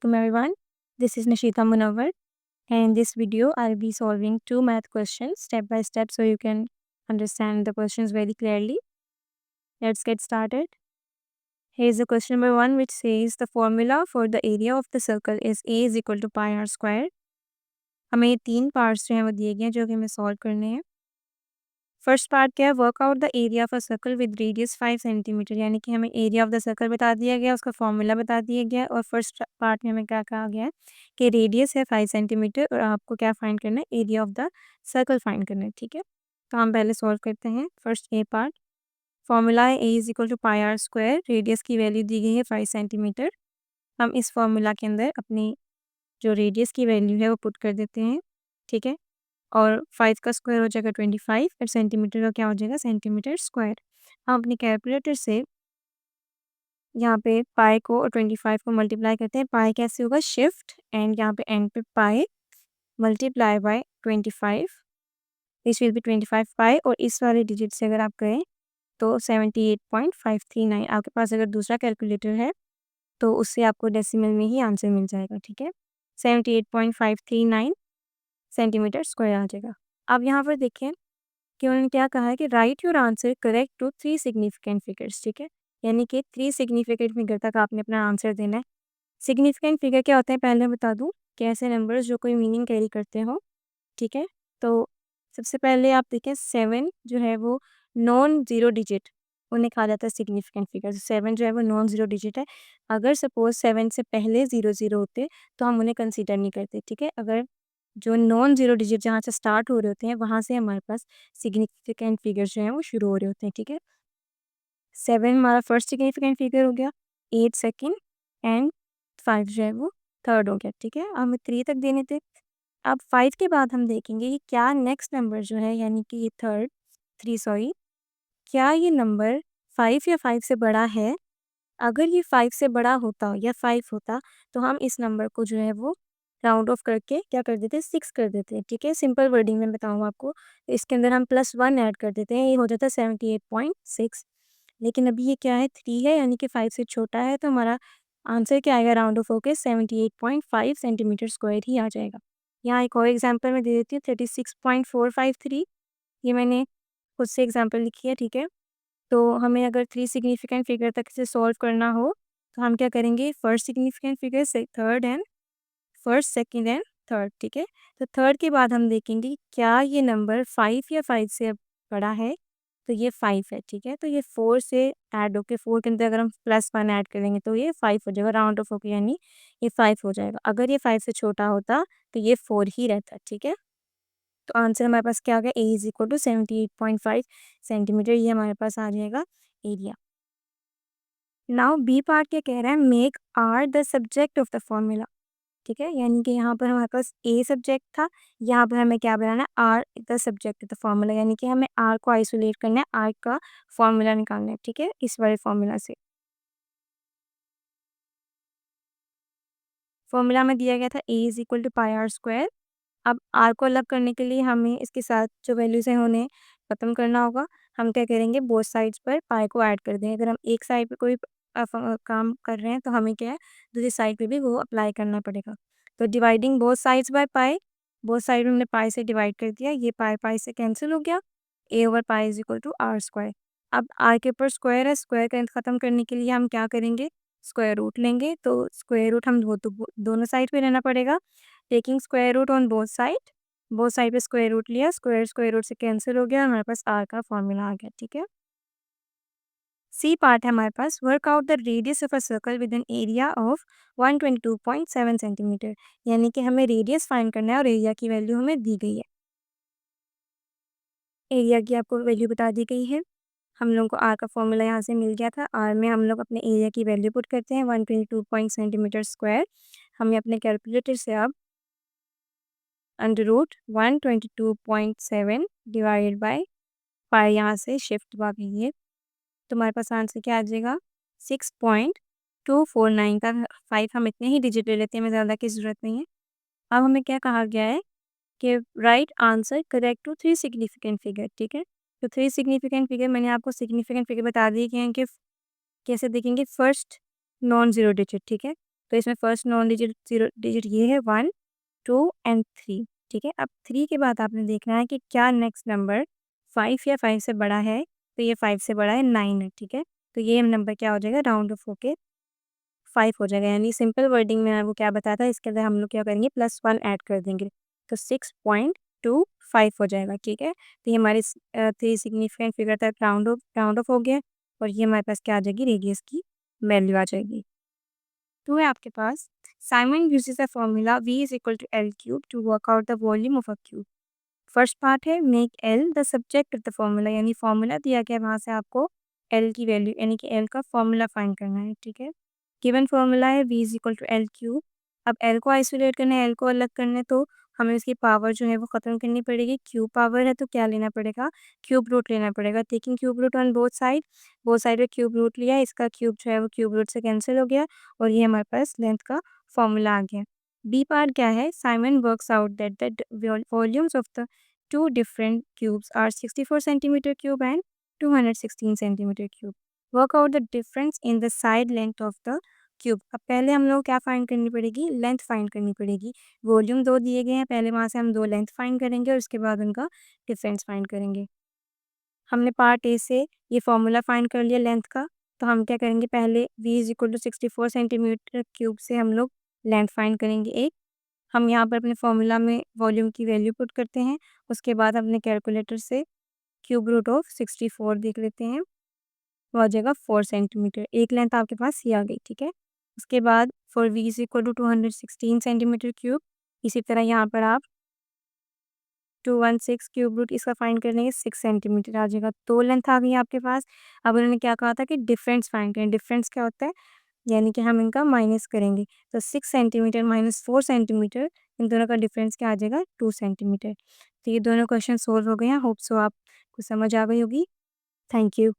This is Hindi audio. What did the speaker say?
Welcome everyone. This is Nishita Munawar, and in this video I'll be solving two math questions step by step so you can understand the questions very clearly. Let's get started. Here's the question number 1, which says the formula for the area of the circle is a is equal to pi r square. हमें 3 पार्ट्स जो हैं वो दिए गए हैं जो कि हमें सॉल्व करने हैं। फर्स्ट पार्ट क्या है, work out the area of a circle with radius 5 centimetre, यानी कि हमें एरिया ऑफ द सर्कल बता दिया गया, उसका फॉर्मूला बता दिया गया और फर्स्ट पार्ट में हमें क्या कहा गया है कि रेडियस है 5 सेंटीमीटर और आपको क्या फाइंड करना है, area of the circle find करना है। ठीक है, तो हम पहले सॉल्व करते हैं। फर्स्ट ए पार्ट, फॉर्मूला है A is equal to pi r square, radius की वैल्यू दी गई है 5 सेंटीमीटर। हम इस फॉर्मूला के अंदर अपनी जो रेडियस की वैल्यू है वो पुट कर देते हैं। ठीक है, और 5 का स्क्वायर हो जाएगा 25 और सेंटीमीटर का क्या हो जाएगा, सेंटीमीटर स्क्वायर। हम अपने कैलकुलेटर से यहाँ पे पाई को और 25 को मल्टीप्लाई करते हैं। पाई कैसे होगा, शिफ्ट एंड यहाँ पे एंड पे पाई multiply by 25, this will be 25 पाई, और इस वाले डिजिट से अगर आप करें तो 78.539। आपके पास अगर दूसरा कैलकुलेटर है तो उससे आपको डेसिमल में ही आंसर मिल जाएगा। ठीक है, 78.539 सेंटीमीटर स्क्वायर आ जाएगा। अब यहाँ पर देखें कि उन्होंने क्या कहा है कि write your answer correct to 3 significant figures. ठीक है, यानी कि 3 सिग्निफिकेंट फिगर तक आपने अपना आंसर देना है। सिग्निफिकेंट फिगर क्या होते हैं पहले मैं बता दूं कि ऐसे नंबर्स जो कोई मीनिंग कैरी करते हो। ठीक है, तो सबसे पहले आप देखें 7 जो है वो नॉन ज़ीरो डिजिट उन्हें कहा जाता है सिग्निफिकेंट फिगर। 7 जो है वो नॉन ज़ीरो डिजिट है। अगर सपोज 7 से पहले 0 होते तो हम उन्हें कंसीडर नहीं करते। ठीक है, अगर जो नॉन ज़ीरो डिजिट जहाँ से स्टार्ट हो रहे होते हैं वहाँ से हमारे पास सिग्निफिकेंट फिगर्स जो हैं वो शुरू हो रहे होते हैं। ठीक है, 7 हमारा फर्स्ट सिग्निफिकेंट फिगर हो गया, 8 सेकंड एंड 5 जो है वो थर्ड हो गया। ठीक है, हमें 3 तक देने थे। अब 5 के बाद हम देखेंगे कि क्या नेक्स्ट नंबर जो है यानी कि ये थर्ड 3 सॉरी, क्या ये नंबर 5 या 5 से बड़ा है। अगर ये 5 से बड़ा होता या 5 होता तो हम इस नंबर को जो है वो राउंड ऑफ करके क्या कर देते हैं, 6 कर देते हैं। ठीक है, सिंपल वर्डिंग में बताऊँ आपको, इसके अंदर हम +1 ऐड कर देते हैं, ये हो जाता है 78.6। लेकिन अभी ये क्या है, 3 है यानी कि 5 से छोटा है, तो हमारा आंसर क्या आएगा, राउंड ऑफ होके 78.5 सेंटीमीटर स्क्वायर ही आ जाएगा। यहाँ एक और एग्जांपल मैं दे देती हूँ, 36.453, ये मैंने खुद से एग्जांपल लिखी है। ठीक है, तो हमें अगर 3 सिग्निफिकेंट फिगर तक इसे सॉल्व करना हो तो हम क्या करेंगे, फर्स्ट सिग्निफिकेंट फिगर से third and first, second and third. ठीक है, तो थर्ड के बाद हम देखेंगे कि क्या ये नंबर 5 या 5 से बड़ा है, तो ये 5 है। ठीक है, तो ये 4 से ऐड होके 4 के अंदर अगर हम +1 ऐड करेंगे तो ये 5 हो जाएगा, राउंड ऑफ होके यानी ये 5 हो जाएगा। अगर ये 5 से छोटा होता तो ये 4 ही रहता। ठीक है, तो आंसर हमारे पास क्या आ गया, ए इज इक्वल टू 78.5 सेंटीमीटर, ये हमारे पास आ जाएगा एरिया। नाउ बी पार्ट क्या कह रहा है, make our the subject of the formula. ठीक है, यानी कि यहाँ पर हमारे पास ए सब्जेक्ट था, यहाँ पर हमें क्या बनाना है, r the subject of the formula, यानी कि हमें आर को आइसोलेट करना है, आर का फॉर्मूला निकालना है। ठीक है, इस वाले फॉर्मूला से फॉर्मूला में दिया गया था A is equal to pi r square. अब आर को अलग करने के लिए हमें इसके साथ जो वैल्यूज़ हैं उन्हें ख़त्म करना होगा। हम क्या करेंगे, बोथ साइड्स पर पाई को ऐड कर देंगे। अगर हम एक साइड पे कोई काम कर रहे हैं तो हमें क्या है, दूसरी साइड पे भी वो अप्लाई करना पड़ेगा। तो dividing both sides by pi, both side में हमने पाई से डिवाइड कर दिया, ये पाई पाई से कैंसिल हो गया, A over pi is equal to r square. अब आर के ऊपर स्क्वायर है, स्क्वायर का ख़त्म करने के लिए हम क्या करेंगे, स्क्वायर रूट लेंगे। तो स्क्वायर रूट हम दोनों साइड पे लेना पड़ेगा, taking square root on both side पे स्क्वायर रूट लिया, स्क्वायर स्क्वायर रूट से कैंसिल हो गया, हमारे पास आर का फॉर्मूला आ गया। ठीक है, सी पार्ट है हमारे पास, work out the radius of a circle with an area of 122.7 centimetre, यानी कि हमें रेडियस फाइंड करना है और एरिया की वैल्यू हमें दी गई है। एरिया की आपको वैल्यू बता दी गई है, हम लोगों को आर का फॉर्मूला यहाँ से मिल गया था। आर में हम लोग अपने एरिया की वैल्यू पुट करते हैं 122 सेंटीमीटर स्क्वायर। हमें अपने कैलकुलेटर से अब √122.7 डिवाइडेड बाय पाई यहाँ से शिफ्ट भागेंगे तो हमारे पास आंसर क्या आ जाएगा, 6.249 का 5 हम इतने ही डिजिट ले लेते हैं, हमें ज़्यादा की ज़रूरत नहीं है। अब हमें क्या कहा गया है कि write answer correct to 3 significant figure. ठीक है, तो 3 सिग्निफिकेंट फिगर मैंने आपको सिग्निफिकेंट फिगर बता दिए कि कैसे देखेंगे, फर्स्ट नॉन ज़ीरो डिजिट। ठीक है, तो इसमें फर्स्ट नॉन डिजिट 0 डिजिट ये है 1, 2 एंड 3, ठीक है। अब 3 के बाद आपने देखना है कि क्या नेक्स्ट नंबर 5 या 5 से बड़ा है, तो ये 5 से बड़ा है 9 है, ठीक है। तो ये नंबर क्या हो जाएगा, राउंड ऑफ होके 5 हो जाएगा, यानी सिंपल वर्डिंग में आपको क्या बताया था, इसके अंदर हम लोग क्या करेंगे, +1 ऐड कर देंगे, तो 6.25 हो जाएगा, ठीक है। तो ये हमारी 3 सिग्निफिकेंट फिगर तक राउंड ऑफ हो गया और ये हमारे पास क्या आ जाएगी, रेडियस की वैल्यू आ जाएगी। तो है आपके पास, Simon uses a formula V is equal to L cube to work out the volume of a cube. First part है make L the subject of the formula, यानी फॉर्मूला दिया गया है, वहाँ से आपको L की वैल्यू यानी कि L का फॉर्मूला फाइंड करना है, ठीक है। गिवन फॉर्मूला है V is equal to L cube. अब L को आइसोलेट करना है, L को अलग करना है, तो हमें उसकी पावर जो है वो ख़त्म करनी पड़ेगी। क्यूब पावर है तो क्या लेना पड़ेगा, क्यूब रूट लेना पड़ेगा। Taking cube root on both side में क्यूब रूट लिया, इसका क्यूब जो है वो क्यूब रूट से कैंसिल हो गया और ये हमारे पास लेंथ का फॉर्मूला आ गया। बी पार्ट क्या है, Simon works out that the volumes of the two different cubes are 64 centimeter cube and 216 centimeter cube. Work out the difference in the side length of the cube. अब पहले हम लोग क्या फाइंड करनी पड़ेगी, लेंथ फाइंड करनी पड़ेगी। वॉल्यूम 2 दिए गए हैं, पहले वहाँ से हम 2 लेंथ फाइंड करेंगे और उसके बाद उनका डिफरेंस फाइंड करेंगे। हमने पार्ट ए से ये फॉर्मूला फाइंड कर लिया लेंथ का, तो हम क्या करेंगे, पहले v is equal to 64 centimetre cube से हम लोग लेंथ फाइंड करेंगे एक। हम यहाँ पर अपने फॉर्मूला में वॉल्यूम की वैल्यू पुट करते हैं, उसके बाद अपने कैलकुलेटर से क्यूब रूट ऑफ 64 देख लेते हैं, वो आ जाएगा 4 सेंटीमीटर। एक लेंथ आपके पास ये आ गई, ठीक है। उसके बाद for v is equal to 216 centimetre cube, इसी तरह यहाँ पर आप 216 क्यूब रूट इसका फाइंड कर लेंगे, 6 सेंटीमीटर आ जाएगा। 2 लेंथ आ गई आपके पास। अब उन्होंने क्या कहा था कि डिफरेंस फाइंड करें, डिफरेंस क्या होता है, यानी कि हम इनका माइनस करेंगे, तो 6 सेंटीमीटर माइनस 4 सेंटीमीटर, इन दोनों का डिफरेंस क्या आ जाएगा, 2 सेंटीमीटर। तो ये दोनों क्वेश्चन सोल्व हो गए हैं। होप सो आपको समझ आ गई होगी। Thank you.